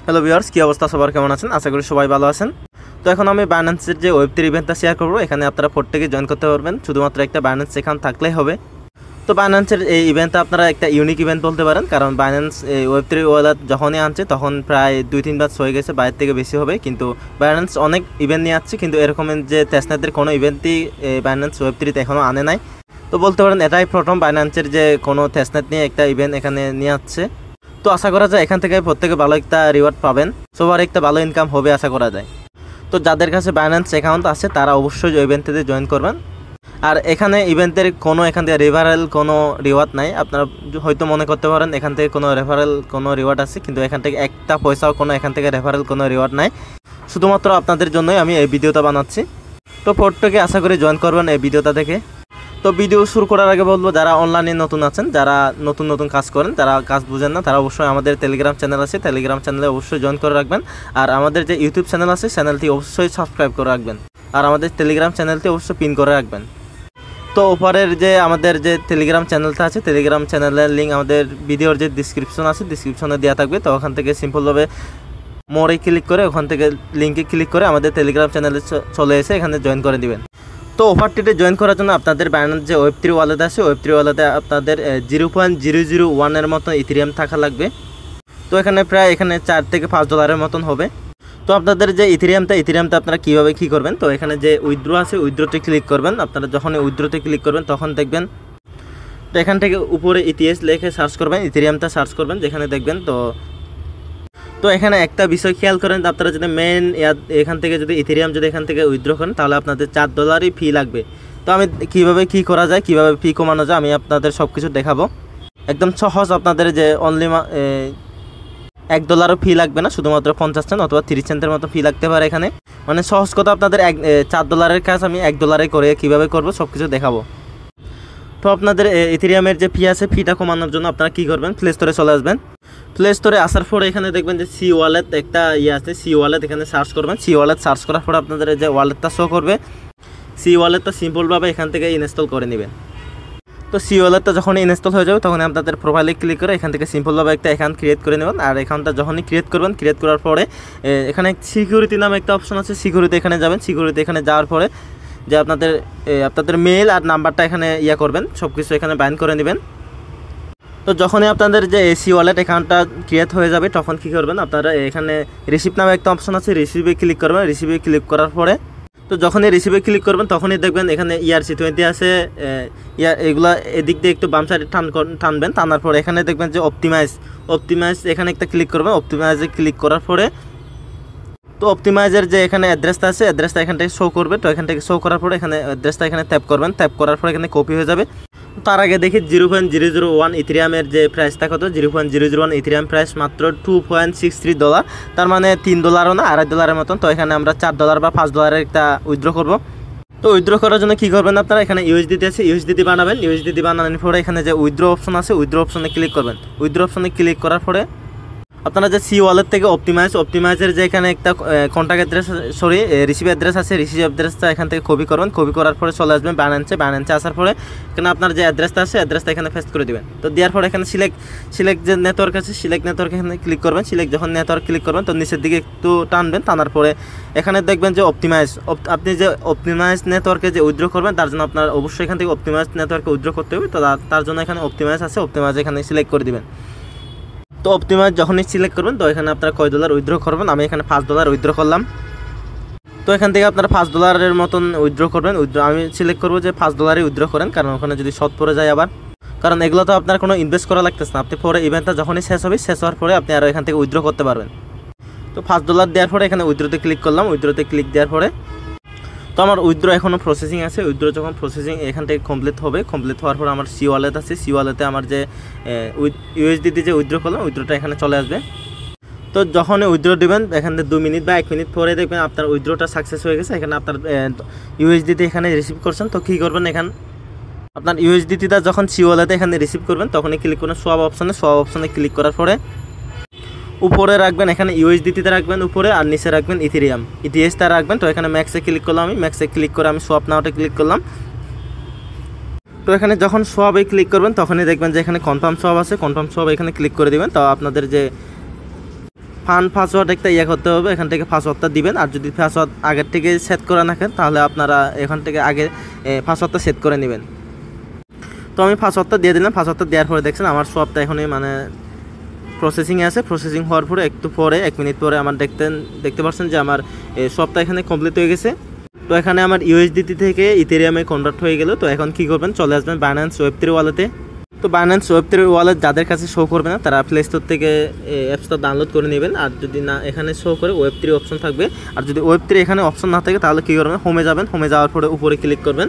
Hello viewers, কি অবস্থা? সবার কেমন আছেন? আশা করি সবাই ভালো আছেন। তো এখন আমি বাইন্যান্সের যে ওয়েব3 ইভেন্টটা শেয়ার করব। এখানে আপনারা প্রত্যেকে জয়েন করতে পারবেন, শুধুমাত্র একটা বাইন্যান্স অ্যাকাউন্ট থাকলেই হবে। তো বাইন্যান্সের এই ইভেন্টটা আপনারা একটা ইউনিক ইভেন্ট বলতে পারেন, কারণ বাইন্যান্স এই ওয়েব3 ওয়ালেট যখনই আনছে তখন প্রায় 2-3 বার হয়ে গেছে, বাইরের থেকে বেশি হবে। কিন্তু বাইন্যান্স অনেক ইভেন্ট নিয়ে আসছে, কিন্তু এরকমের যে টেস্টনেটের কোনো ইভেন্টই বাইন্যান্স ওয়েব3তে এখনও আনে নাই। তো বলতে পারেন এটাই প্রথম বাইন্যান্সের যে কোনো টেস্টনেট নিয়ে একটা ইভেন্ট এখানে নিয়ে আসছে। তো আশা করা যায় এখান থেকে প্রত্যেকে ভালো একটা রিওয়ার্ড পাবেন, সবার একটা ভালো ইনকাম হবে আশা করা যায়। তো যাদের কাছে বাইন্যান্স অ্যাকাউন্ট আছে তারা অবশ্যই ইভেন্টটিতে জয়েন করবেন। আর এখানে ইভেন্টের কোনো এখান থেকে রেফারেল কোনো রিওয়ার্ড নাই। আপনারা হয়তো মনে করতে পারেন এখান থেকে কোনো রেফারেল কোনো রিওয়ার্ড আছে, কিন্তু এখান থেকে একটা পয়সাও কোনো এখান থেকে রেফারেল কোনো রিওয়ার্ড নাই। শুধুমাত্র আপনাদের জন্যই আমি এই ভিডিওটা বানাচ্ছি। তো প্রত্যেকে আশা করি জয়েন করবেন এই ভিডিওটা দেখে। তো ভিডিও শুরু করার আগে বলবো, যারা অনলাইনে নতুন আছেন, যারা নতুন কাজ করেন, যারা কাজ বুঝেন না, তারা অবশ্যই আমাদের টেলিগ্রাম চ্যানেল আছে, টেলিগ্রাম চ্যানেলে অবশ্যই জয়েন করে রাখবেন। আর আমাদের যে ইউটিউব চ্যানেল আছে, চ্যানেলটি অবশ্যই সাবস্ক্রাইব করে রাখবেন। আর আমাদের টেলিগ্রাম চ্যানেলটি অবশ্যই পিন করে রাখবেন। তো ওপরের যে আমাদের যে টেলিগ্রাম চ্যানেলটা আছে, টেলিগ্রাম চ্যানেলের লিঙ্ক আমাদের ভিডিওর যে ডিসক্রিপশন আছে, ডিসক্রিপশনে দেওয়া থাকবে। তো ওখান থেকে সিম্পলভাবে মোড়ে ক্লিক করে ওখান থেকে লিঙ্কে ক্লিক করে আমাদের টেলিগ্রাম চ্যানেলে চলে এসে এখানে জয়েন করে দিবেন। তো অফারটিতে জয়েন করার জন্য আপনাদের বাইন্যান্স যে ওয়েব3 ওয়ালেট আছে, ওয়েব3 ওয়ালেটে আপনাদের 0.001 মতো ইথেরিয়াম থাকা লাগবে। তো এখানে প্রায় এখানে $4 থেকে $5 মতন হবে। তো আপনাদের যে ইথেরিয়ামটা আপনারা কীভাবে কী করবেন, তো এখানে যে উইথড্র আছে, উইথড্রোতে ক্লিক করবেন। আপনারা যখন উইথড্রোতে ক্লিক করবেন তখন দেখবেন, তো এখান থেকে উপরে ইটিএস লিখে সার্চ করবেন, ইথেরিয়ামটা সার্চ করবেন, যেখানে দেখবেন। তো এখানে একটা বিষয় খেয়াল করেন, আপনারা যদি মেন এখান থেকে যদি ইথেরিয়াম যদি এখান থেকে উইথড্র করেন তাহলে আপনাদের $4 ফি লাগবে। তো আমি কীভাবে কী করা যায়, কীভাবে ফি কমানো যায়, আমি আপনাদের সব কিছু দেখাবো। একদম সহজ, আপনাদের যে অনলি $1 ফি লাগবে না, শুধুমাত্র 50 সেন্ট অথবা 30 সেন্টের মতো ফি লাগতে পারে এখানে। মানে সহজ কথা, আপনাদের $4 কাজ আমি $1 করে কীভাবে করবো সব কিছু দেখাবো। তো আপনাদের ইথেরিয়ামের যে ফি আছে, ফিটা কমানোর জন্য আপনারা কী করবেন, প্লে স্টোরে চলে আসবেন। প্লে স্টোরে আসার পরে এখানে দেখবেন যে সি ওয়ালেট একটা আছে, সি ওয়ালেট এখানে সার্চ করবেন। সি ওয়ালেট সার্চ করার পরে আপনাদের যে ওয়ালেটটা শো করবে, সি ওয়ালেটটা সিম্পলভাবে এখান থেকে ইনস্টল করে নেবেন। তো সি ওয়ালেটটা যখন ইনস্টল হয়ে যাবে তখন আপনাদের প্রোফাইলে ক্লিক করে এখান থেকে সিম্পলভাবে একটা অ্যাকাউন্ট ক্রিয়েট করে নেবেন। আর অ্যাকাউন্টটা যখনই ক্রিয়েট করবেন, ক্রিয়েট করার পরে এখানে সিকিউরিটি নামে একটা অপশন আছে, সিকিউরিটি এখানে যাবেন। সিকিউরিটি এখানে যাওয়ার পরে যে আপনাদের মেল আর নাম্বারটা এখানে করবেন, সব কিছু এখানে বাইন্ড করে নেবেন। তো যখনই আপনাদের যে সি ওয়ালেট অ্যাকাউন্টটা ক্রিয়েট হয়ে যাবে তখন কী করবেন, আপনারা এখানে রিসিভ নামে একটা অপশন আছে, রিসিভে ক্লিক করবেন। রিসিভে ক্লিক করার পরে তো যখনই রিসিভে ক্লিক করবেন তখনই দেখবেন এখানে ERC20 আছে, এগুলা এদিক দিয়ে একটু বাম সাইডে টানবেন। টানার পরে এখানে দেখবেন যে অপটিমাইজ এখানে একটা ক্লিক করবেন। অপটিমাইজে ক্লিক করার পরে তো অপটিমাইজের যে এখানে অ্যাড্রেসটা আছে, অ্যাড্রেসটা এখান থেকে শো করবে। তো এখান থেকে শো করার পরে এখানে অ্যাড্রেসটা এখানে ট্যাপ করবেন। ট্যাপ করার পরে এখানে কপি হয়ে যাবে। তার আগে দেখি 0.001 ইথেরিয়ামের যে প্রাইসটা কত। 0.001 ইথেরিয়াম প্রাইস মাত্র $2.63, তার মানে $3 না, $2.5 মতন। তো এখানে আমরা $4 বা $5 একটা উইথড্র করব। তো উইথড্র করার জন্য কী করবেন, আপনারা এখানে ইউএসডিটি আছে, ইউএসডিটি বানাবেন। ইউএসডিটি বানানোর পরে এখানে যে উইথড্র অপশন আছে, উইথড্র অপশনে ক্লিক করবেন। উইথড্র অপশনে ক্লিক করার পরে আপনারা যে সি ওয়ালেট থেকে অপটিমাইজের যে এখানে একটা কন্ট্যাক্ট অ্যাড্রেস রিসিভ অ্যাড্রেস আছে, রিসিভ অ্যাড্রেসটা এখান থেকে কপি করবেন। কপি করার পরে চলে আসবেন বাইন্যান্সে আসার পরে এখানে আপনার যে অ্যাড্রেসটা আছে, অ্যাড্রেসটা এখানে পেস্ট করে দেবেন। তো দেওয়ার পরে এখানে সিলেক্ট যে নেটওয়ার্ক আছে, সিলেক্ট নেটওয়ার্ক এখানে ক্লিক করবেন। যখন নেটওয়ার্ক ক্লিক করবেন তো নিচের দিকে একটু টানবেন। টানার পরে এখানে দেখবেন যে আপনি যে অপটিমাইজ নেটওয়ার্কে যে উইথড্র করবেন তার জন্য আপনার অবশ্যই এখান থেকে অপটিমাইজ নেটওয়ার্কে উইথড্র করতে হবে। তো তার জন্য এখানে অপটিমাইজ আছে, অপটিমাইজ এখানে সিলেক্ট করে দিবেন। তো অপটিমাইজ যখনই সিলেক্ট করবেন তো এখানে আপনারা কয় $1 উইথড্র করবেন, আমি এখানে $5 উইথড্র করলাম। তো এখান থেকে আপনারা $5 মতন উইথড্র করবেন। আমি সিলেক্ট করবো যে $5 উইথড্র করেন, কারণ ওখানে যদি শর্ট পড়ে যায় আবার, কারণ এগুলো তো আপনার কোনো ইনভেস্ট করা লাগতেছে না। আপনি পরে ইভেন্টটা যখনই শেষ হওয়ার পরে আপনি আরও এখান থেকে উইথড্র করতে পারবেন। তো $5 দেওয়ার পরে এখানে উইথড্রোতে ক্লিক করলাম। উইথড্রোতে ক্লিক দেওয়ার পরে তো আমার উইথড্র এখনও প্রসেসিং আছে। উইথড্র যখন প্রসেসিং এখান থেকে কমপ্লিট হওয়ার পর আমার সি ওয়ালেট আছে, সি ওয়ালেটে আমার যে ইউএসডিতে যে উইথড্র করলাম, উইথড্রটা এখানে চলে আসবে। তো যখন উইথড্র দেবেন এখানে 2 মিনিট বা 1 মিনিট পরে দেখবেন আপনার উইথড্রটা সাকসেস হয়ে গেছে। এখানে আপনার ইউএসডিতে এখানে রিসিভ করছেন। তো কী করবেন, এখানে আপনার ইউএসডিটা যখন সি ওয়ালেটে এখানে রিসিভ করবেন তখনই ক্লিক করবেন সোয়াপ অপশনে ক্লিক করার পরে উপরে রাখবেন, এখানে ইউএসডিটিতে রাখবেন উপরে, আর নিচে রাখবেন ইটিএসটা রাখবেন। তো এখানে ম্যাক্সে ক্লিক করলাম, ম্যাক্সে ক্লিক করে আমি সোয়াপ নাওতে ক্লিক করলাম। তো এখানে যখন সোয়াপে ক্লিক করবেন তখনই দেখবেন যে এখানে কনফার্ম সোয়াপ আছে, কনফার্ম সোয়াপ এখানে ক্লিক করে দেবেন। তো আপনাদের যে ফান্ড পাসওয়ার্ড একটা ইয়ে করতে হবে, এখান থেকে পাসওয়ার্ডটা দিবেন। আর যদি পাসওয়ার্ড আগের থেকে সেট করে রাখেন তাহলে আপনারা এখান থেকে আগে পাসওয়ার্ডটা সেট করে নেবেন। তো আমি পাসওয়ার্ডটা দিয়ে দিলাম। পাসওয়ার্ডটা দেওয়ার পরে দেখছেন আমার সোয়াপটা এখনই মানে প্রসেসিংয়ে আছে। প্রসেসিং হওয়ার পরে একটু পরে 1 মিনিট পরে আমার দেখতে পাচ্ছেন যে আমার সোয়াপটা এখানে কমপ্লিট হয়ে গেছে। তো এখানে আমার ইউএসডিটি থেকে ইথেরিয়ামে কনভার্ট হয়ে গেল। তো এখন কী করবেন, চলে আসবেন বাইন্যান্স ওয়েব3 ওয়ালেটে। তো বাইন্যান্স ওয়েব3 ওয়ালেট যাদের কাছে শো করবে না তারা প্লে স্টোর থেকে অ্যাপসটা ডাউনলোড করে নেবেন। আর যদি না এখানে শো করে ওয়েব3 অপশন থাকবে। আর যদি ওয়েব3 এখানে অপশন না থাকে তাহলে কী করবেন, হোমে যাবেন। হোমে যাওয়ার পরে উপরে ক্লিক করবেন।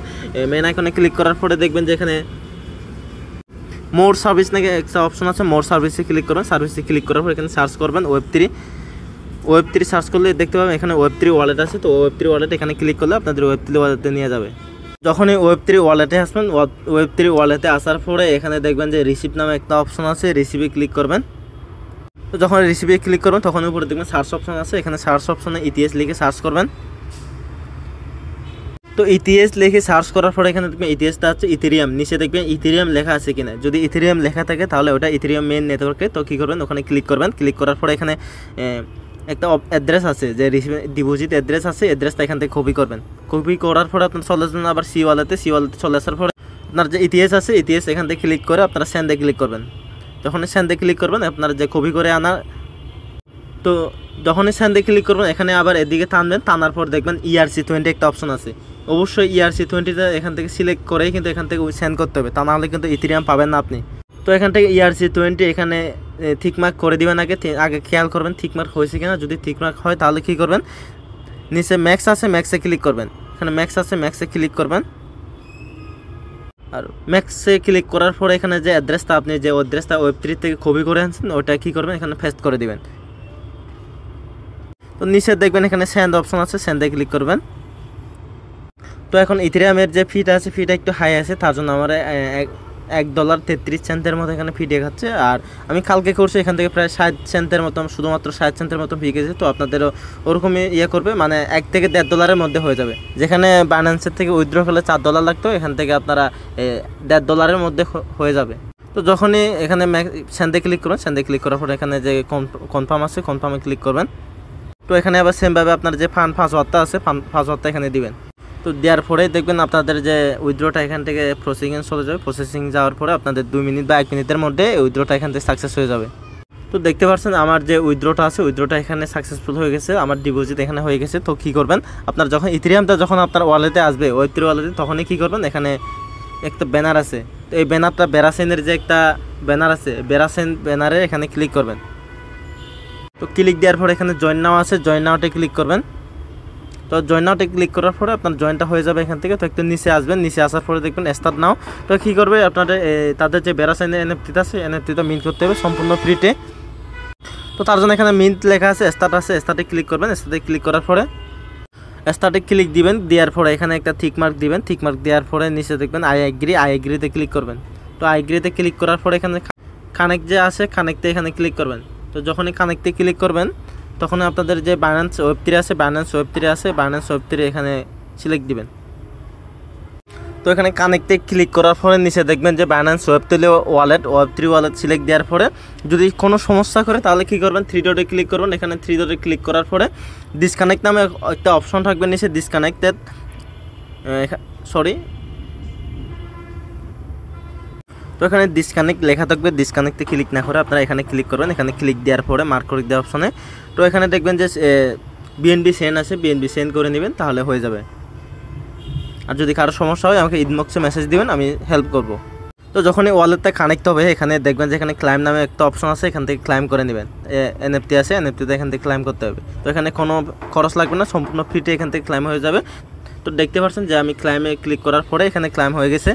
মেন আইকনে ক্লিক করার পরে দেখবেন যে এখানে মোর সার্ভিস নাকি একটা অপশন আছে, মোর সার্ভিসে ক্লিক করবেন। সার্ভিসে ক্লিক করার পর এখানে সার্চ করবেন ওয়েব3 সার্চ করলে দেখতে পাবেন এখানে ওয়েব3 ওয়ালেট আছে। তো ওয়েব3 ওয়ালেট এখানে ক্লিক করলে আপনাদের ওয়েব3 ওয়ালেটে নিয়ে যাবে। যখনই ওয়েব3 ওয়ালেটে আসবেন, ওয়েব3 ওয়ালেটে আসার পরে এখানে দেখবেন যে রিসিভ নামে একটা অপশন আছে, রিসিভে ক্লিক করবেন। তো যখন রিসিভে ক্লিক করবেন তখন উপরে দেখবেন সার্চ অপশন আছে, এখানে সার্চ অপশনে ইটিএস লিখে সার্চ করবেন। তো ইটিএস লিখে সার্চ করার পরে এখানে দেখবেন ইটিএসটা আছে ইথেরিয়াম, নিচে দেখবেন ইথেরিয়াম লেখা আছে কিনা। যদি ইথেরিয়াম লেখা থাকে তাহলে ওটা ইথেরিয়াম মেইন নেটওয়ার্কে। তো কী করবেন, ওখানে ক্লিক করবেন। ক্লিক করার পরে এখানে একটা অ্যাড্রেস আছে যে ডিপোজিট অ্যাড্রেস আছে, অ্যাড্রেসটা এখান থেকে কপি করবেন। কপি করার পরে আপনার চলে আসবেন আবার সি ওয়ালেটে চলে আসার পরে আপনার যে ইতিএস আছে ইতিএস এখান থেকে ক্লিক করে আপনারা সেন্ডে ক্লিক করবেন। যখনই সেন্ডে ক্লিক করবেন আপনার যে কপি করে আনা, তো যখনই সেন্ডে ক্লিক করবেন এখানে আবার এদিকে টানবেন। টানার পর দেখবেন ERC20 একটা অপশন আছে। অবশ্যই ERC20টা এখান থেকে সিলেক্ট করেই কিন্তু এখান থেকে সেন্ড করতে হবে, তা নাহলে কিন্তু ইথেরিয়াম পাবেন না আপনি। তো এখান থেকে ERC20 এখানে থিকমার্ক করে দিবেন। আগে খেয়াল করবেন থিকমার্ক হয়েছে কিনা। যদি থিকমার্ক হয় তাহলে কী করবেন, নিচে ম্যাক্স আছে ম্যাক্সে ক্লিক করবেন। এখানে ম্যাক্স আছে ম্যাক্সে ক্লিক করবেন। আর ম্যাক্সে ক্লিক করার পরে এখানে যে অ্যাড্রেসটা আপনি যে অ্যাড্রেসটা ওয়েব3 থেকে কপি করে আনছেন ওটা কী করবেন, এখানে পেস্ট করে দিবেন। তো নিচে দেখবেন এখানে সেন্ড অপশন আছে, সেন্ডে ক্লিক করবেন। তো এখন ইথেরিয়ামের যে ফিটা আছে ফিটা একটু হাই আছে, তার জন্য আমার $1.33 মতো এখানে ফি দেখাচ্ছে। আর আমি কালকে করছি এখান থেকে প্রায় 60 সেন্টের মতো, শুধুমাত্র 60 সেন্টের মতো ফি গেছে। তো আপনাদেরও ওরকমই ইয়ে করবে, মানে $1 থেকে $1.5 মধ্যে হয়ে যাবে। যেখানে বাইন্যান্সের থেকে উইথড্র করলে $4 লাগতো, এখান থেকে আপনারা $1.5 মধ্যে হয়ে যাবে। তো যখনই এখানে সেন্ডে ক্লিক করবেন, সেন্ডে ক্লিক করার পর এখানে যে কনফার্ম আছে কনফার্মে ক্লিক করবেন। তো এখানে আবার সেমভাবে আপনার যে পাসওয়ার্ডটা আছে পাসওয়ার্ডটা এখানে দিবেন। তো দেওয়ার পরে দেখবেন আপনাদের যে উইথড্রটা এখান থেকে প্রসেসিংয়ে চলে যাবে। প্রসেসিং যাওয়ার পরে আপনাদের 2 মিনিট বা 1 মিনিটের মধ্যে উইথড্রটা এখান থেকে সাকসেস হয়ে যাবে। তো দেখতে পাচ্ছেন আমার যে উইথড্রটা আছে উইথড্রটা এখানে সাকসেসফুল হয়ে গেছে, আমার ডিপোজিট এখানে হয়ে গেছে। তো কী করবেন, আপনার যখন ইথেরিয়ামটা যখন আপনার ওয়ালেটে আসবে ওয়েব3 ওয়ালেটে, তখনই কী করবেন, এখানে একটা ব্যানার আছে। তো এই ব্যানারটা বেরাসেনের যে একটা ব্যানার আছে, বেরাসেন ব্যানারে এখানে ক্লিক করবেন। তো ক্লিক দেওয়ার পরে এখানে জয়েন নাও আছে, জয়েন নাওতে ক্লিক করবেন। তো জয়েন নাওতে ক্লিক করার পরে আপনার জয়েনটা হয়ে যাবে এখান থেকে। তো একটু নিচে আসবেন, নিচে আসার পরে দেখবেন স্টার্ট নাও। তো কী করবে, আপনাদের তাদের যে বেরাসেনের এনএফটিটা আছে এনএফটিটা মিন্ট করতে হবে সম্পূর্ণ ফ্রিতে। তো তার জন্য এখানে মিন্ট লেখা আছে, স্টার্ট আছে, স্টার্টে ক্লিক করবেন। স্টার্টে ক্লিক করার পরে স্টার্টে ক্লিক দিবেন, দেওয়ার পরে এখানে একটা থিকমার্ক দিবেন। থিকমার্ক দেওয়ার পরে নিচে দেখবেন আই এগ্রিতে ক্লিক করবেন। তো আই এগ্রিতে ক্লিক করার পরে এখানে কানেক্ট যে আছে কানেক্টে এখানে ক্লিক করবেন। তো যখনই কানেক্টে ক্লিক করবেন তখন আপনাদের যে বাইন্যান্স ওয়েব3 আছে বাইন্যান্স ওয়েব3 এখানে সিলেক্ট দিবেন। তো এখানে কানেক্টে ক্লিক করার পরে নিচে দেখবেন যে বাইন্যান্স ওয়েব3 ওয়ালেট সিলেক্ট দেওয়ার পরে যদি কোনো সমস্যা করে তাহলে কী করবেন, 3 ডটে ক্লিক করবেন। এখানে 3 ডটে ক্লিক করার পরে ডিসকানেক্ট নামে একটা অপশন থাকবে নিচে, ডিসকানেক্টেড তো এখানে ডিসকানেক্ট লেখা থাকবে, ডিসকানেক্টে ক্লিক না করে আপনারা এখানে ক্লিক করবেন। এখানে ক্লিক দেওয়ার পরে মার্ক করে দেওয়া অপশনে তো এখানে দেখবেন যে বিএনবি সেন্ড আছে, বিএনবি সেন্ড করে নেবেন, তাহলে হয়ে যাবে। আর যদি কারো সমস্যা হয় আমাকে ইনবক্সে মেসেজ দিবেন, আমি হেল্প করব। তো যখনই ওয়ালেটটা কানেক্ট হবে এখানে দেখবেন যে এখানে ক্লাইম নামে একটা অপশন আছে, এখান থেকে ক্লাইম করে নেবেন। এনএফটি আছে, এনএফটিতে এখান থেকে ক্লাইম করতে হবে। তো এখানে কোনো খরচ লাগবে না, সম্পূর্ণ ফ্রিতে এখান থেকে ক্লাইম হয়ে যাবে। তো দেখতে পাচ্ছেন যে আমি ক্লাইমে ক্লিক করার পরে এখানে ক্লাইম হয়ে গেছে।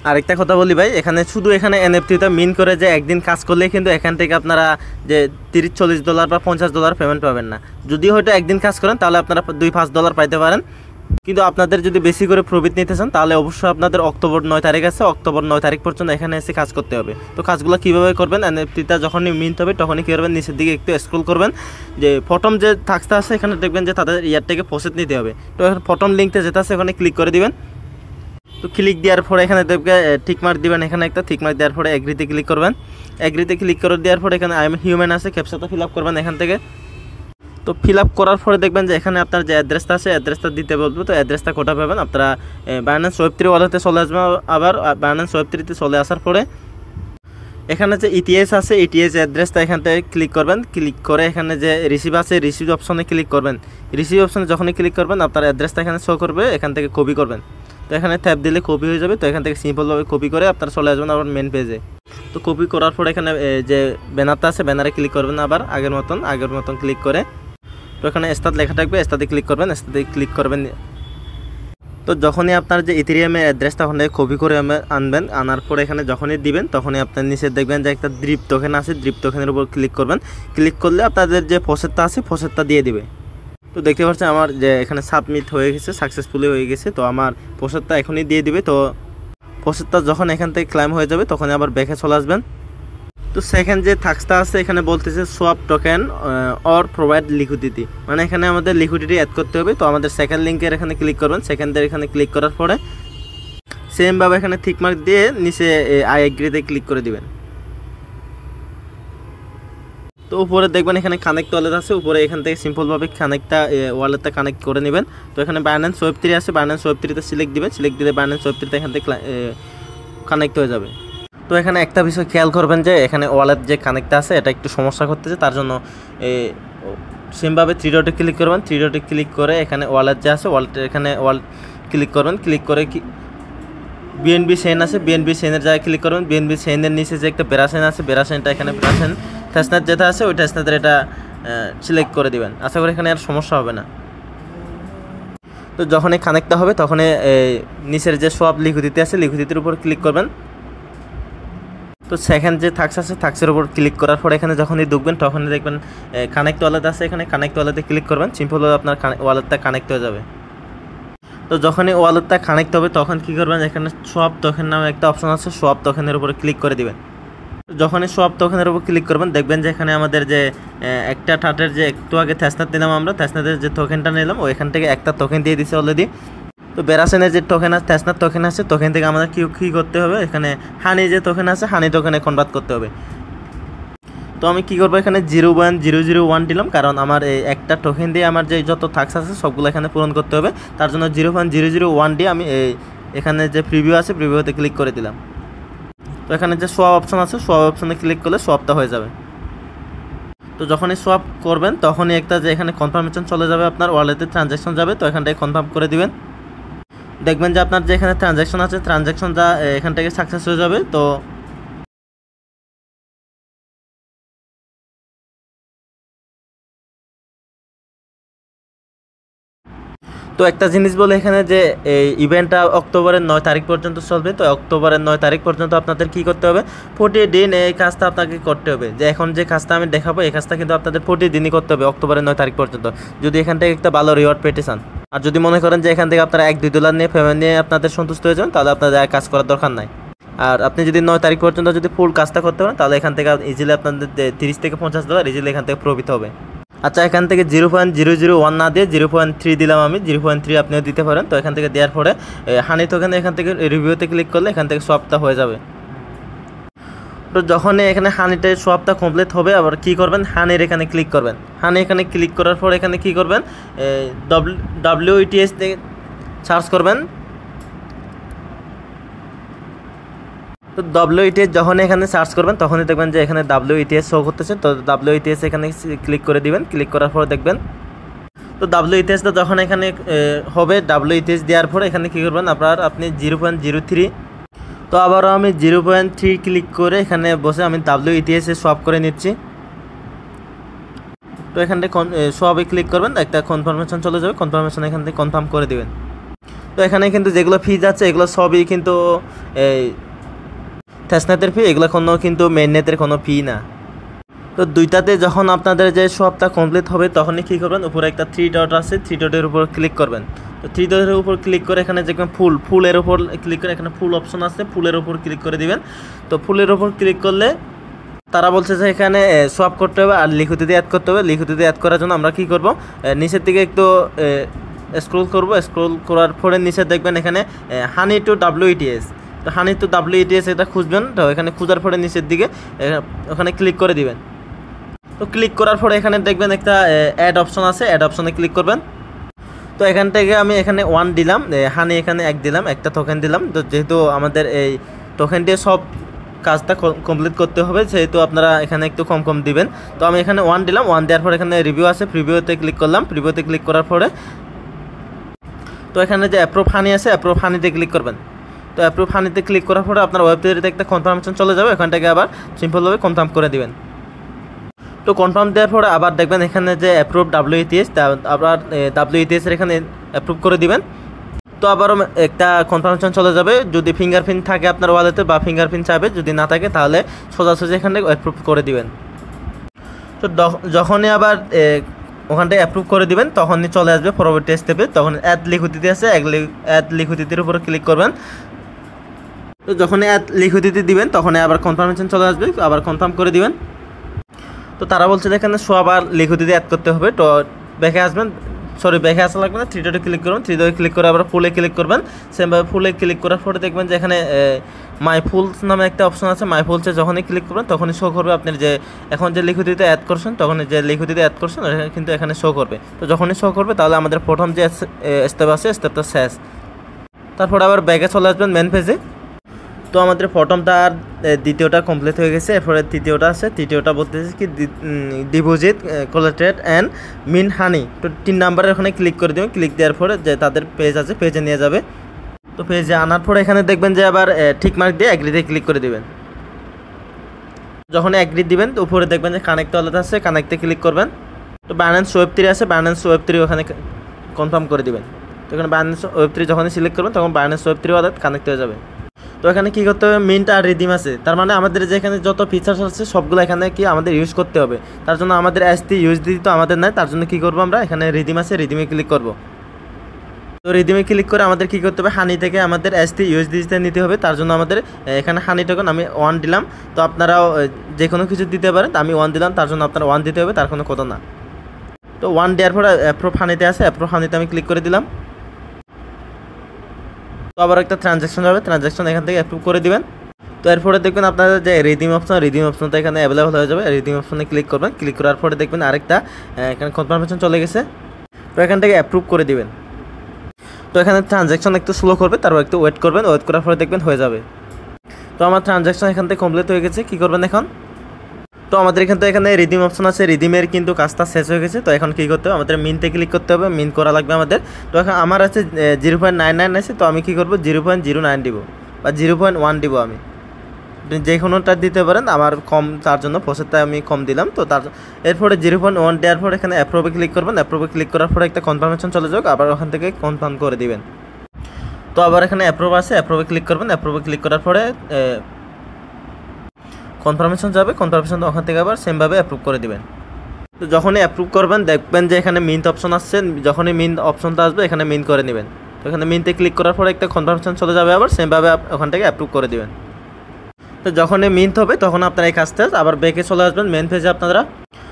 আরেকটা কথা বলি ভাই, এখানে শুধু এখানে এনএফটিটা মিন করে যে একদিন কাজ করলে কিন্তু এখান থেকে আপনারা যে $30-40 বা $50 পেমেন্ট পাবেন না। যদি হয়তো একদিন কাজ করেন তাহলে আপনারা $2-5 পাইতে পারেন। কিন্তু আপনাদের যদি বেশি করে প্রফিট নিতে চান তাহলে অবশ্যই আপনাদের অক্টোবর 9 তারিখ আছে, অক্টোবর 9 তারিখ পর্যন্ত এখানে এসে কাজ করতে হবে। তো কাজগুলো কীভাবে করবেন, এনএফটিটা যখনই মিন্ট হবে তখনই কী করবেন, নিচের দিকে একটু স্ক্রল করবেন। যে প্রথম যে টাস্কটা আছে এখানে দেখবেন যে তাদের ইয়ার থেকে প্রসেস নিতে হবে। তো প্রথম লিঙ্কতে যেটা আছে ওখানে ক্লিক করে দিবেন। তো তো ক্লিক দেওয়ার পরে এখানে দেখবে টিক মার্ক দিবেন, এখানে একটা টিক মার্ক দেওয়ার পরে এগ্রিতে ক্লিক করবেন। এগ্রিতে ক্লিক করে দেওয়ার পরে এখানে আই এম হিউম্যান আছে, ক্যাপচাটা ফিল আপ করবেন এখান থেকে। তো ফিল আপ করার পরে দেখবেন যে এখানে আপনার যে অ্যাড্রেসটা আছে অ্যাড্রেসটা দিতে বলবো। তো অ্যাড্রেসটা কোথায় পাবেন আপনারা বাইন্যান্স ওয়েব 3 ওয়ালেটে চলে আসবেন। আবার বাইন্যান্স ওয়েব 3 তে চলে আসার পরে এখানে যে ইটিএস আছে ইটিএস অ্যাড্রেসটা এখান থেকে ক্লিক করবেন। ক্লিক করে এখানে যে রিসিভ আছে রিসিভ অপশনে ক্লিক করবেন। রিসিভ অপশনে যখনই ক্লিক করবেন আপনার অ্যাড্রেসটা এখানে শো করবে, এখান থেকে কপি করবেন। তো এখানে ট্যাপ দিলে কপি হয়ে যাবে। তো এখান থেকে সিম্পলভাবে কপি করে আপনারা চলে আসবেন আবার মেন পেজে। তো কপি করার পর এখানে যে ব্যানারটা আছে ব্যানারে ক্লিক করবেন আবার আগের মতন ক্লিক করে। তো এখানে স্টার্ট লেখা থাকবে, স্টার্টে ক্লিক করবেন, স্টার্টে ক্লিক করবেন। তো যখনই আপনার যে ইথেরিয়ামের অ্যাড্রেসটা ওখানে কপি করে আনবেন, আনার পরে এখানে যখনই দিবেন তখনই আপনার নিচে দেখবেন যে একটা ড্রিপ টোকেন আছে, ড্রিপ টোকেনের উপর ক্লিক করবেন। ক্লিক করলে আপনাদের যে প্রসেসটা আছে প্রসেসটা দিয়ে দিবে। তো দেখতে পাচ্ছেন আমার যে এখানে সাবমিট হয়ে গেছে, সাকসেসফুলি হয়ে গেছে। তো আমার প্রসেসটা এখনই দিয়ে দিবে। তো প্রসেসটা যখন এখান থেকে ক্লাইম হয়ে যাবে তখনই আবার ব্যাকে চলে আসবেন। তো সেকেন্ড যে থাকসটা আছে এখানে বলতেছে swap token or provide liquidity, মানে এখানে আমাদের লিকুইডিটি অ্যাড করতে হবে। তো আমাদের সেকেন্ড লিঙ্কের এখানে ক্লিক করবেন। সেকেন্ডের এখানে ক্লিক করার পরে সেমভাবে এখানে টিক মার্ক দিয়ে নিচে আই এগ্রিতে ক্লিক করে দিবেন। তো উপরে দেখবেন এখানে কানেক্ট ওয়ালেট আছে, উপরে এখান থেকে সিম্পলভাবে ওয়ালেটটা কানেক্ট করে নেবেন। তো এখানে বাইন্যান্স ওয়েব 3 আছে, বাইন্যান্স ওয়েব 3 তে সিলেক্ট দিবেন। সিলেক্ট দিলে বাইন্যান্স ওয়েব 3 তে এখান থেকে কানেক্ট হয়ে যাবে। তো এখানে একটা বিষয় খেয়াল করবেন যে এখানে ওয়ালেট যে কানেক্টটা আছে এটা একটু সমস্যা করতেছে, তার জন্য সেমভাবে 3 ডটে ক্লিক করবেন। 3 ডটে ক্লিক করে এখানে ওয়ালেট যে আছে ওয়ালেটের এখানে ক্লিক করবেন। ক্লিক করে বিএনবি চেইন আছে, বিএনবি চেইনের জায়গায় ক্লিক করবেন। বিএনবি চেইনের নিচে যে একটা বেরাসেন আছে বেরাসেনটা এখানে বেরাসেন টেস্টনেট যেটা আছে ওই টেস্টনেটের এটা সিলেক্ট করে দিবেন। আশা করি এখানে আর সমস্যা হবে না। তো যখনই কানেক্টটা হবে তখনই নিচের যে সব লিকুইডিটি আছে লিকুইডিটির উপর ক্লিক করবেন। তো সেকেন্ড যে থাকস আছে থাকসের উপর ক্লিক করার পর এখানে যখনই ঢুকবেন তখনই দেখবেন কানেক্ট ওয়ালেট আছে, এখানে কানেক্ট ওয়ালেটে ক্লিক করবেন। সিম্পলভাবে আপনার ওয়ালেটটা কানেক্ট হয়ে যাবে। তো যখনই ওয়ালেটটা কানেক্ট হবে তখন কী করবেন, এখানে সোয়াপ টোকেন নামে একটা অপশন আছে, সোয়াপ টোকেনের উপরে ক্লিক করে দিবেন। যখনই সোয়াপ টোকেনের উপর ক্লিক করবেন দেখবেন যে এখানে আমাদের যে একটা টাটের যে একটু আগে থ্যাসনাট নিলাম আমরা, থ্যাসনাটের যে টোকেনটা নিলাম ওইখান থেকে একটা টোকেন দিয়ে দিছে অলরেডি। তো বেরাসেনের যে টোকেন আছে থ্যাসনাট টোকেন আছে, টোকেন থেকে আমাদের কী করতে হবে, এখানে হানি যে টোকেন আছে হানি টোকেনে কনভার্ট করতে হবে। তো আমি কী করবো, এখানে 0.001 দিলাম, কারণ আমার এই একটা টোকেন দিয়ে আমার যে যত থাকস আছে সবগুলো এখানে পূরণ করতে হবে। তার জন্য 0.001 দিয়ে আমি এখানে যে প্রিভিউ আছে প্রিভিউতে ক্লিক করে দিলাম। তো এখানে যে সোয়াপ অপশন আছে সোয়াপ অপশনে ক্লিক করলে সোয়াপটা হয়ে যাবে। তো যখনই সোয়াপ করবেন তখনই একটা যে এখানে কনফার্মেশন চলে যাবে, আপনার ওয়ালেটে ট্রানজ্যাকশন যাবে। তো এখানটায় কনফার্ম করে দিবেন। দেখবেন যে আপনার যে এখানে ট্রানজ্যাকশন আছে ট্রানজ্যাকশনটা এখান থেকে সাকসেস হয়ে যাবে। তো একটা জিনিস বলে এখানে যে এই ইভেন্টটা অক্টোবরের 9 তারিখ পর্যন্ত চলবে। তো অক্টোবরের 9 তারিখ পর্যন্ত আপনাদের কী করতে হবে, প্রতিদিন এই কাজটা আপনাকে করতে হবে। যে এখন যে কাজটা আমি দেখাবো এই কাজটা কিন্তু আপনাদের প্রতিদিনই করতে হবে অক্টোবরের 9 তারিখ পর্যন্ত, যদি এখান থেকে একটা ভালো রিওয়ার্ড পেতে চান। আর যদি মনে করেন যে এখান থেকে আপনারা $1-2 নিয়ে পেমেন্ট নিয়ে আপনাদের সন্তুষ্ট হয়ে যান তাহলে আপনাদের কাজ করার দরকার নাই। আর আপনি যদি 9 তারিখ পর্যন্ত যদি ফুল কাজটা করতে পারেন তাহলে এখান থেকে ইজিলি আপনাদের $30 থেকে $50 ইজিলি এখান থেকে প্রফিট হবে। আচ্ছা, এখান থেকে 0.001 না দিয়ে 0.3 দিলাম আমি, 0.3 আপনিও দিতে পারেন। তো এখান থেকে দেওয়ার পরে হানি টোকেন এখান থেকে রিভিউতে ক্লিক করলে এখান থেকে সোয়াপটা হয়ে যাবে। তো যখনই এখানে হানিতে সোয়াপটা কমপ্লিট হবে আবার কী করবেন, হানির এখানে ক্লিক করবেন। হানি এখানে ক্লিক করার পর এখানে কী করবেন, WETH থেকে সার্চ করবেন। তো WETH যখন এখানে সার্চ করবেন তখনই দেখবেন যে এখানে WETH শো করতেছে। তো WETH এখানে ক্লিক করে দিবেন। ক্লিক করার পর দেখবেন তো WETHটা যখন এখানে হবে, WETH দেওয়ার পরে এখানে কী করবেন আপনি 0.03। তো আবারও আমি 0.3 ক্লিক করে এখানে বসে আমি WETH সোয়াপ করে নিচ্ছি। তো এখান থেকে সোয়াপে ক্লিক করবেন, একটা কনফার্মেশন চলে যাবে, কনফার্মেশন এখান থেকে কনফার্ম করে দিবেন। তো এখানে কিন্তু যেগুলো ফি যাচ্ছে এগুলো সবই কিন্তু এই থ্যাসনেটের ফি, এগুলো কোনো কিন্তু মেইননেটের কোনো ফি না। তো দুইটাতে যখন আপনাদের যে সোয়াপটা কমপ্লিট হবে তখনই কী করবেন, উপরে একটা 3 ডট আছে, 3 ডটের উপর ক্লিক করবেন। তো 3 ডটের উপর ক্লিক করে এখানে দেখবেন ফুলের উপর ক্লিক করে এখানে ফুল অপশন আছে, ফুলের উপর ক্লিক করে দিবেন। তো ফুলের উপর ক্লিক করলে তারা বলছে যে এখানে সোয়াপ করতে হবে আর লিকুইডিটি অ্যাড করতে হবে। লিকুইডিটি অ্যাড করার জন্য আমরা কী করব, নিচের দিকে একটু স্ক্রল করব, স্ক্রল করার পরে নিচে দেখবেন এখানে হানি টু WETS। তো হানি টু WETS এটা খুঁজবেন। তো এখানে খোঁজার পরে নিচের দিকে ওখানে ক্লিক করে দিবেন। তো ক্লিক করার পরে এখানে দেখবেন একটা অ্যাড অপশন আছে, অ্যাড অপশনে ক্লিক করবেন। তো এখান থেকে আমি এখানে 1 দিলাম, হানি এখানে 1 দিলাম, একটা টোকেন দিলাম। তো যেহেতু আমাদের এই টোকেন দিয়ে সব কাজটা কমপ্লিট করতে হবে, সেহেতু আপনারা এখানে একটু কম কম দিবেন। তো আমি এখানে 1 দিলাম, 1 দেওয়ার পরে এখানে রিভিউ আছে, প্রিভিউতে ক্লিক করলাম। প্রিভিউতে ক্লিক করার পরে তো এখানে যে অ্যাপ্রুভ হানি আছে, অ্যাপ্রুভ হানিতে ক্লিক করবেন। তো অ্যাপ্রুভ হানিতে ক্লিক করার পরে আপনার ওয়েবসাইটে একটা কনফার্মেশন চলে যাবে, এখান থেকে আবার সিম্পলভাবে কনফার্ম করে দিবেন। তো কনফার্ম দেওয়ার পরে আবার দেখবেন এখানে যে অ্যাপ্রুভ WETS, আবার WETS এর এখানে অ্যাপ্রুভ করে দিবেন। তো আবারও একটা কনফার্মেশন চলে যাবে। যদি ফিঙ্গারপ্রিন্ট থাকে আপনার ওয়ালেটে বা ফিঙ্গারপ্রিন্ট চাইবে, যদি না থাকে তাহলে সোজাসুজি এখান থেকে অ্যাপ্রুভ করে দিবেন। তো যখনই আবার ওখান থেকে অ্যাপ্রুভ করে দিবেন তখনই চলে আসবে পরবর্তী স্টেপে। তখন অ্যাড লিকুইডিটি আছে, অ্যাড লিকুইডিটির উপরে ক্লিক করবেন। তো যখনই অ্যাড লিকুইডিটি দিবেন তখনই আবার কনফার্মেশন চলে আসবে, আবার কনফার্ম করে দিবেন। তো তারা বলছে যে এখানে আবার লিকুইডিটি অ্যাড করতে হবে। তো ব্যাকে আসবেন, ব্যাকে আসা লাগবে না, 3 ডটে ক্লিক করবেন। 3 ডটে ক্লিক করে আবার ফুলে ক্লিক করবেন। সেমভাবে ফুলে ক্লিক করার পরে দেখবেন যে এখানে মাই ফুলস নামে একটা অপশন আছে। মাই ফুলসে যখনই ক্লিক করবেন তখনই শো করবে আপনার যে এখন যে লিকুইডিটি অ্যাড করছেন, তখন যে লিকুইডিটি অ্যাড করছেন কিন্তু এখানে শো করবে। তো যখনই শো করবে তাহলে আমাদের প্রথম যে স্টেপ আছে স্টেপটা শেষ। তারপরে আবার ব্যাকে চলে আসবেন মেন পেজে। তো আমাদের প্রথমটা আর দ্বিতীয়টা কমপ্লিট হয়ে গেছে। এরপরে তৃতীয়টা আছে, তৃতীয়টা বলতেছে কি ডিপোজিট কোলেক্টেড অ্যান্ড মিন হানি। তো 3 নাম্বারের ওখানে ক্লিক করে দেবেন। ক্লিক দেওয়ার পরে যে তাদের পেজ আছে, পেজে নিয়ে যাবে। তো পেজে আনার পরে এখানে দেখবেন যে আবার ঠিক মার্ক দিয়ে অ্যাগ্রিতে ক্লিক করে দেবেন। যখন অ্যাগ্রি দিবেন তো উপরে দেখবেন যে কানেক্ট ওয়ালেট আছে, কানেক্টে ক্লিক করবেন। তো বাইন্যান্স ওয়েব3 আছে, বাইন্যান্স ওয়েব3 ওখানে কনফার্ম করে দিবেন। তো এখানে বাইন্যান্স ওয়েব3 যখনই সিলেক্ট করবেন তখন বাইন্যান্স ওয়েব3 ওয়ালেট কানেক্ট হয়ে যাবে। তো এখানে কী করতে হবে, মিন্ট আর রিডিম আছে। তার মানে আমাদের যে এখানে যত ফিচার্স আছে সবগুলো এখানে কি আমাদের ইউজ করতে হবে। তার জন্য আমাদের USD তো আমাদের নাই, তার জন্য কী করবো আমরা, এখানে রিডিম আছে, রিডিমে ক্লিক করব। তো রিডিমে ক্লিক করে আমাদের কী করতে হবে, হানি থেকে আমাদের USD নিতে হবে। তার জন্য আমাদের এখানে হানি টোকেন আমি 1 দিলাম। তো আপনারাও যে কোনো কিছু দিতে পারেন। আমি 1 দিলাম, তার জন্য আপনারা 1 দিতে হবে, তার কোনো কথা না। তো 1 দেওয়ার পরে অ্যাপ্রুভ হানিতে আছে, অ্যাপ্রুভ হানিতে আমি ক্লিক করে দিলাম। তো আবার একটা ট্রানজ্যাকশন হবে, ট্রানজ্যাকশন এখান থেকে অ্যাপ্রুভ করে দিবেন। তো এরপরে দেখবেন আপনাদের যে রিডিম অপশনটা এখানে অ্যাভেলেবল হয়ে যাবে। রিডিম অপশনে ক্লিক করবেন। ক্লিক করার পরে দেখবেন আরেকটা এখানে কনফার্মেশন চলে গেছে। তো এখান থেকে অ্যাপ্রুভ করে দিবেন। তো এখানে ট্রানজ্যাকশন একটু স্লো করবে, তারপর একটু ওয়েট করবেন। ওয়েট করার পরে দেখবেন হয়ে যাবে। তো আমার ট্রানজ্যাকশন এখান থেকে কমপ্লিট হয়ে গেছে। কী করবেন এখন, তো আমাদের এখানে রিডিম অপশন আছে, রিডিমের কিন্তু কাজটা শেষ হয়ে গেছে। তো এখন কী করতে হবে, আমাদের মিনতে ক্লিক করতে হবে, মিন করা লাগবে আমাদের। তো এখন আমার আছে 0.99 আছে। তো আমি কী করবো, 0.09 দিব বা 0.1 দিব। আমি যে কোনোটা দিতে পারেন, আমার কম, তার জন্য প্রসেসটা আমি কম দিলাম। তো এরপরে 0.1 দেওয়ার পরে এখানে অ্যাপ্রুভে ক্লিক করবেন। অ্যাপ্রুভে ক্লিক করার পরে একটা কনফার্মেশন চলে যাক, আবার ওখান থেকে কনফার্ম করে দিবেন। তো আবার এখানে অ্যাপ্রুভ আছে, অ্যাপ্রুভে ক্লিক করবেন। অ্যাপ্রুভে ক্লিক করার পরে কনফার্মেশন যাবে, কনফার্মেশন ওখান থেকে আবার সেমভাবে অ্যাপ্রুভ করে দিবেন। তো যখনই অ্যাপ্রুভ করবেন দেখবেন যে এখানে মিন্ট অপশন আসছে। যখনই মিন্ট অপশনটা আসবে এখানে মিন্ট করে নেবেন। তো এখানে মিন্টে ক্লিক করার পরে একটা কনফার্মেশন চলে যাবে, আবার সেমভাবে ওখান থেকে অ্যাপ্রুভ করে দিবেন। তো যখনই মিন্ট হবে তখন আপনারা এই কাজটা আবার ব্যাকে চলে আসবেন মেন পেজে আপনারা।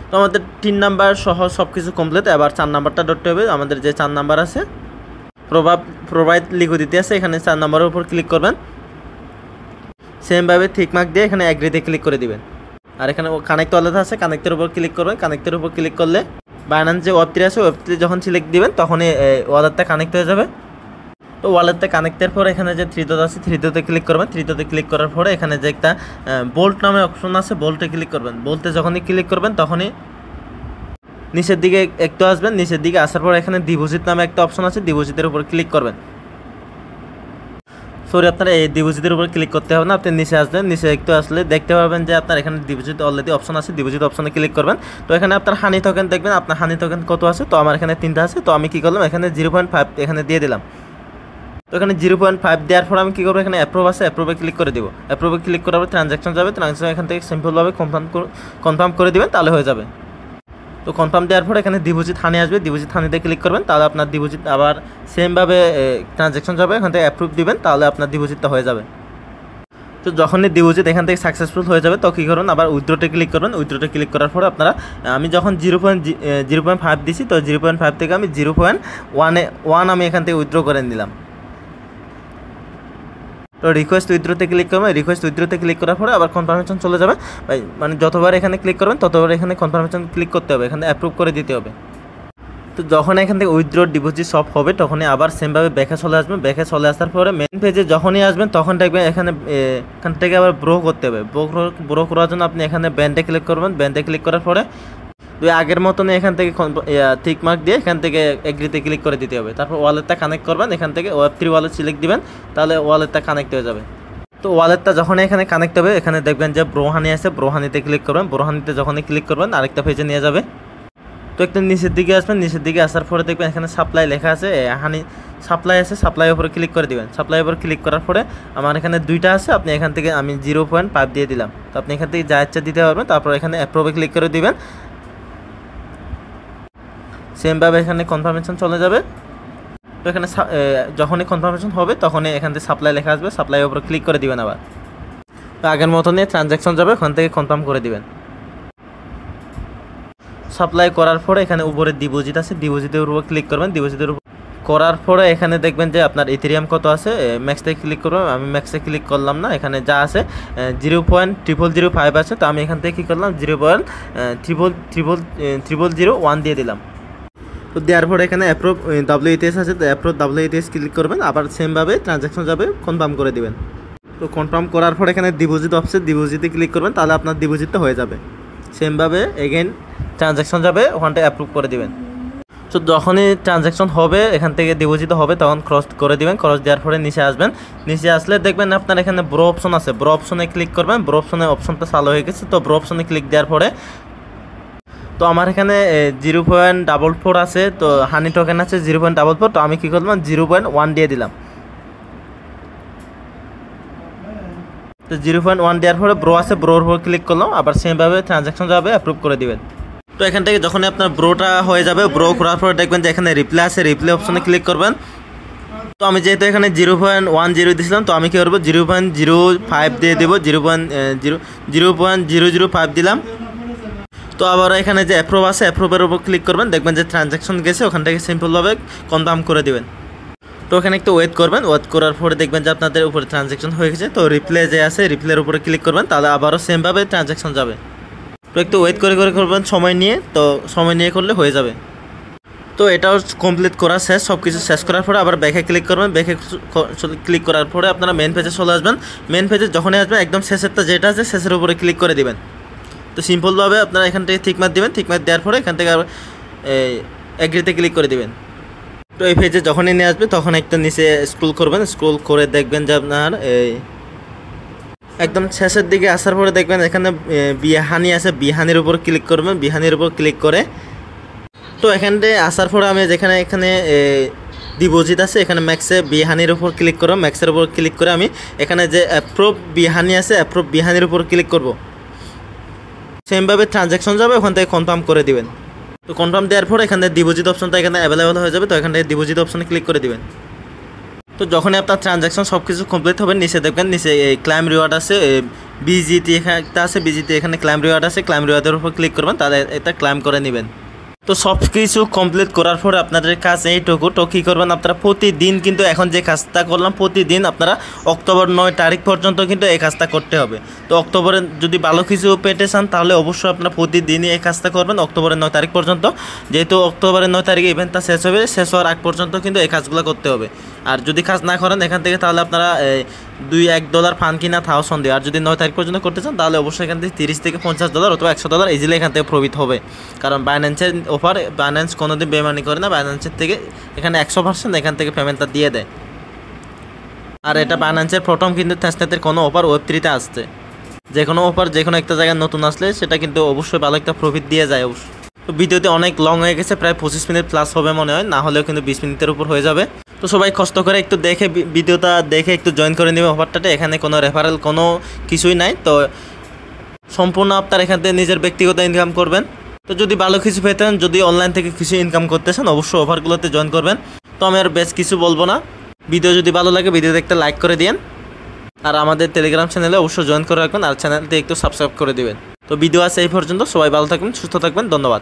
তো আমাদের 3 নাম্বার সহ সব কিছু কমপ্লিট। এবার 4 নাম্বারটা ধরতে হবে। আমাদের যে 4 নাম্বার আছে, প্রোভাইড লিকুইডিটি আছে, এখানে 4 নাম্বারের উপর ক্লিক করবেন। সেমভাবে ঠিক মার্ক দিয়ে এখানে অ্যাগ্রিতে ক্লিক করে দিবেন। আর এখানে কানেক্ট ওয়ালেট আছে, কানেক্টের উপর ক্লিক করবেন। কানেক্টের উপর ক্লিক করলে বাইন্যান্স যে ওয়েব3 আছে, ওয়েব3 যখন সিলেক্ট দিবেন তখনই ওয়ালেটটা কানেক্ট হয়ে যাবে। তো ওয়ালেটটা কানেক্টের পরে এখানে যে 3 ডট আছে, 3 ডটে ক্লিক করবেন। 3 ডটে ক্লিক করার পরে এখানে যে একটা বোল্ট নামে অপশন আছে, বোল্টে ক্লিক করবেন। বোল্টে যখনই ক্লিক করবেন তখনই নিচের দিকে একটু আসবেন। নিচের দিকে আসার পর এখানে ডিপোজিট নামে একটা অপশন আছে, ডিপোজিটের উপর ক্লিক করবেন। আপনারা এই ডিপোজিটের উপর ক্লিক করতে হবে না, আপনি নিচে আসবেন। নিচে একটু আসলে দেখতে পাবেন যে আপনার এখানে ডিপোজিট অলরেডি অপশন আছে, ডিপোজিট অপশনে ক্লিক করবেন। তো এখানে আপনার হানি টোকেন দেখবেন, আপনার হানি টোকেন কত আছে। তো আমার এখানে 3টা আছে। তো আমি কী করলাম, এখানে 0.5 এখানে দিয়ে দিলাম। তো এখানে 0.5 দেওয়ার পর আমি কী করবো, এখানে অ্যাপ্রুভ আছে, অ্যাপ্রুভে ক্লিক করে দেবো। অ্যাপ্রুভে ক্লিক করার পর ট্রানজ্যাকশন যাবে, ট্রানজ্যাকশন এখান থেকে সিম্পলভাবে কনফার্ম করে দেবেন, তাহলে হয়ে যাবে। তো কনফার্ম দেওয়ার পর এখানে ডিপোজিট হানি আসবে, ডিপোজিট হানিতে ক্লিক করবেন, তাহলে আপনার ডিপোজিট আবার সেমভাবে ট্রানজ্যাকশন যাবে। এখান থেকে অ্যাপ্রুভ দিবেন, তাহলে আপনার ডিপোজিটটা হয়ে যাবে। তো যখনই ডিপোজিট এখান থেকে সাকসেসফুল হয়ে যাবে তো কী করবেন, আবার উইথড্রোতে ক্লিক করবেন। উইথড্রোতে ক্লিক করার পরে আপনারা আমি যখন 0.5 দিছি, তো 0.5 থেকে আমি 0.1 আমি এখান থেকে উইথড্রো করে নিলাম। তো রিকোয়েস্ট উইথড্রোতে ক্লিক করবেন। রিকোয়েস্ট উইথড্রোতে ক্লিক করার পরে আবার কনফার্মেশন চলে যাবে। মানে যতবার এখানে ক্লিক করবেন ততবার এখানে কনফার্মেশন ক্লিক করতে হবে, এখানে অ্যাপ্রুভ করে দিতে হবে। তো যখন এখান থেকে উইথড্র ডিপোজিট সব হবে তখনই আবার সেমভাবে ব্যাকে চলে আসবেন। ব্যাকে চলে আসার পরে মেন পেজে যখনই আসবেন তখন দেখবেন এখান থেকে আবার ব্রো করতে হবে। ব্রো করার জন্য আপনি এখানে ব্যান্ডে ক্লিক করবেন। ব্যান্ডে ক্লিক করার পরে আগের মতনই এখান থেকে টিক মার্ক দিয়ে এখান থেকে এগ্রিতে ক্লিক করে দিতে হবে। তারপর ওয়ালেটটা কানেক্ট করবেন। এখান থেকে Web3 ওয়ালেট সিলেক্ট দিবেন, তাহলে ওয়ালেটটা কানেক্ট হয়ে যাবে। তো ওয়ালেটটা যখন এখানে কানেক্ট হবে এখানে দেখবেন যে ব্রোহানি আছে, ব্রোহানিতে ক্লিক করবেন। ব্রোহানিতে যখনই ক্লিক করবেন আরেকটা পেজে নিয়ে যাবে। তো একটু নিচের দিকে আসবেন। নিচের দিকে আসার পরে দেখবেন এখানে সাপ্লাই লেখা আছে, হানি সাপ্লাই আছে। সাপ্লাইয়ের উপরে ক্লিক করে দিবেন। সাপ্লাইয়ের উপরে ক্লিক করার পরে আমার এখানে 2টা আছে, আপনি এখান থেকে আমি 0.5 দিয়ে দিলাম। তো আপনি এখান থেকে যা ইচ্ছা দিতে পারবেন। তারপর এখানে অ্যাপ্রুভে ক্লিক করে দিবেন। সেমভাবে এখানে কনফার্মেশন চলে যাবে। তো এখানে যখনই কনফার্মেশন হবে তখনই এখান থেকে সাপ্লাই লেখা আসবে, সাপ্লাইয়ের উপরে ক্লিক করে দিবেন। আবার তো আগের মতনই ট্রানজ্যাকশন যাবে, ওখান থেকে কনফার্ম করে দিবেন। সাপ্লাই করার পরে এখানে উপরে ডিপোজিট আছে, ডিপোজিটের উপর ক্লিক করবেন। ডিপোজিটের উপর করার পরে এখানে দেখবেন যে আপনার ইথেরিয়াম কত আছে, ম্যাক্সে ক্লিক করবেন। আমি ম্যাক্সে ক্লিক করলাম না, এখানে যা আছে 0.0005 আছে। তো আমি এখান থেকে কী করলাম 0.0001 দিয়ে দিলাম। তো দেওয়ার পরে এখানে অ্যাপ্রুভ WETS আছে, তো অ্যাপ্রুভ WETS ক্লিক করবেন। আবার সেমভাবে ট্রানজ্যাকশন যাবে, কনফার্ম করে দিবেন। তো কনফার্ম করার পরে এখানে ডিপোজিট অপশন, ডিপোজিটে ক্লিক করবেন, তাহলে আপনার ডিপোজিটটা হয়ে যাবে। সেমভাবে এগেইন ট্রানজ্যাকশন যাবে, ওখানটা অ্যাপ্রুভ করে দিবেন। তো যখনই ট্রানজ্যাকশন হবে এখান থেকে ডিপোজিট হবে তখন ক্রস করে দিবেন। ক্রস দেওয়ার পরে নিচে আসবেন। নিচে আসলে দেখবেন আপনার এখানে ব্রো অপশন আছে, ব্রো অপশনে ক্লিক করবেন। ব্রো অপশনটা চালু হয়ে গেছে। তো ব্রো অপশনে ক্লিক দেওয়ার পরে তো আমার এখানে 0.44 আছে, তো হানি টোকেন আছে 0.44। তো আমি কী করলাম 0.1 দিয়ে দিলাম। তো 0.1 দেওয়ার পরে ব্রো আছে, ব্রোর উপর ক্লিক করলাম। আবার সেমভাবে ট্রানজ্যাকশন যাবে, অ্যাপ্রুভ করে দিবেন। তো এখান থেকে যখন আপনার ব্রোটা হয়ে যাবে, ব্রো করার পরে দেখবেন যে এখানে রিপ্লাই আছে, রিপ্লাই অপশনে ক্লিক করবেন। তো আমি যেহেতু এখানে 0.10 দিয়েছিলাম, তো আমি কী করবো 0.05 দিয়ে দেবো। 0.005 দিলাম। তো আবার এখানে যে অ্যাপ্রুভ আছে, অ্যাপ্রুভের উপর ক্লিক করবেন। দেখবেন যে ট্রানজ্যাকশন গেছে, ওখান থেকে সিম্পলভাবে কনফার্ম করে দিবেন। তো ওখানে একটু ওয়েট করবেন। ওয়েট করার পরে দেখবেন যে আপনাদের উপরে ট্রানজ্যাকশন হয়ে গেছে। তো রিপ্লাই যে আছে, রিপ্লাইয়ের উপরে ক্লিক করবেন, তাহলে আবারও সেমভাবে ট্রানজ্যাকশন যাবে। তো একটু ওয়েট করে করবেন সময় নিয়ে, তো সময় নিয়ে করলে হয়ে যাবে। তো এটাও কমপ্লিট করা শেষ। সব কিছু শেষ করার পরে আবার ব্যাকে ক্লিক করবেন। ব্যাকে ক্লিক করার পরে আপনারা মেন পেজে চলে আসবেন। মেন পেজে যখনই আসবেন একদম শেষেরটা যেটা আছে শেষের উপরে ক্লিক করে দিবেন। তো সিম্পলভাবে আপনারা এখান থেকে ঠিক মার দেবেন। ঠিক মার দেওয়ার পরে এখান থেকে আবার এগ্রিতে ক্লিক করে দিবেন। তো এই পেজে যখনই নিয়ে আসবে তখন একটা নিচে স্ক্রল করবেন। স্ক্রল করে দেখবেন যে আপনার একদম শেষের দিকে আসার পরে দেখবেন এখানে বিহানি আছে, বিহানির উপর ক্লিক করবেন। বিহানির উপর ক্লিক করে তো এখানে আসার পরে আমি যেখানে এখানে ডিপোজিট আছে এখানে ম্যাক্সে বিহানির উপর ক্লিক করব। ম্যাক্সের উপর ক্লিক করে আমি এখানে যে অ্যাপ্রুভ বিহানি আছে, অ্যাপ্রুভ বিহানির উপর ক্লিক করব। সেমভাবে ট্রানজ্যাকশন যাবে, ওখান থেকে কনফার্ম করে দিবেন। তো কনফার্ম দেওয়ার পরে এখানে ডিপোজিট অপশনটা এখানে অ্যাভেলেবল হয়ে যাবে। তো এখানে ডিপোজিট অপশনে ক্লিক করে দিবেন। তো যখনই আপনার ট্রানজ্যাকশন সব কিছু কমপ্লিট হবে নিচে দেখবেন নিচে ক্লাইম রিওয়ার্ড আছে, বিজিটি একটা আছে, বিজিটি এখানে ক্লাইম রিওয়ার্ড আছে। ক্লাইম রিওয়ার্ডের উপর ক্লিক করবেন, তাহলে এটা ক্লাইম করে নেবেন। তো সব কিছু কমপ্লিট করার পরে আপনাদের কাজ এইটুকু। তো কী করবেন আপনারা প্রতিদিন কিন্তু এখন যে কাজটা করলাম প্রতিদিন আপনারা অক্টোবর 9 তারিখ পর্যন্ত কিন্তু এই কাজটা করতে হবে। তো অক্টোবরে যদি ভালো কিছু পেতে চান তাহলে অবশ্যই আপনারা প্রতিদিনই এই কাজটা করবেন অক্টোবরের 9 তারিখ পর্যন্ত। যেহেতু অক্টোবরের 9 তারিখে ইভেন্টটা শেষ হবে, শেষ হওয়ার আগ পর্যন্ত কিন্তু এই কাজগুলো করতে হবে। আর যদি কাজ না করেন এখান থেকে তাহলে আপনারা $2-1 ফান কিনা থাও সন্দেহ। আর যদি 9 তারিখ পর্যন্ত করতে চান তাহলে অবশ্যই এখান থেকে $30 থেকে $50 অথবা $100 ইজিলি এখান থেকে প্রফিট হবে। কারণ বাইন্যান্সের অফার, বাইন্যান্স কোনোদিন বেমানি করে না। বাইন্যান্সের থেকে এখানে 100% এখান থেকে পেমেন্টটা দিয়ে দেয়। আর এটা বাইন্যান্সের প্রথম কিন্তু টেস্টনেটের কোনো অফার Web3-তে আসছে। যে কোনো অফার যে কোনো একটা জায়গায় নতুন আসলে সেটা কিন্তু অবশ্যই ভালো একটা প্রফিট দিয়ে যায় অবশ্যই। তো ভিডিওতে অনেক লং হয়ে গেছে, প্রায় 25 মিনিট প্লাস হবে মনে হয়, না হলেও কিন্তু 20 মিনিটের উপর হয়ে যাবে। তো সবাই কষ্ট করে একটু দেখে ভিডিওটা দেখে একটু জয়েন করে নেবে অফারটাতে। এখানে কোনো রেফারেল কোনো কিছুই নাই। তো সম্পূর্ণ আপনার এখান থেকে নিজের ব্যক্তিগত ইনকাম করবেন। তো যদি ভালো কিছু পেতেন, যদি অনলাইন থেকে কিছু ইনকাম করতেছেন অবশ্যই অফারগুলোতে জয়েন করবেন। তো আমি আর বেশ কিছু বলবো না। ভিডিও যদি ভালো লাগে ভিডিওতে একটা লাইক করে দিন। আর আমাদের টেলিগ্রাম চ্যানেলে অবশ্যই জয়েন করে রাখবেন আর চ্যানেলটি একটু সাবস্ক্রাইব করে দিবেন। তো ভিডিও আছে এই পর্যন্ত, সবাই ভালো থাকবেন, সুস্থ থাকবেন, ধন্যবাদ।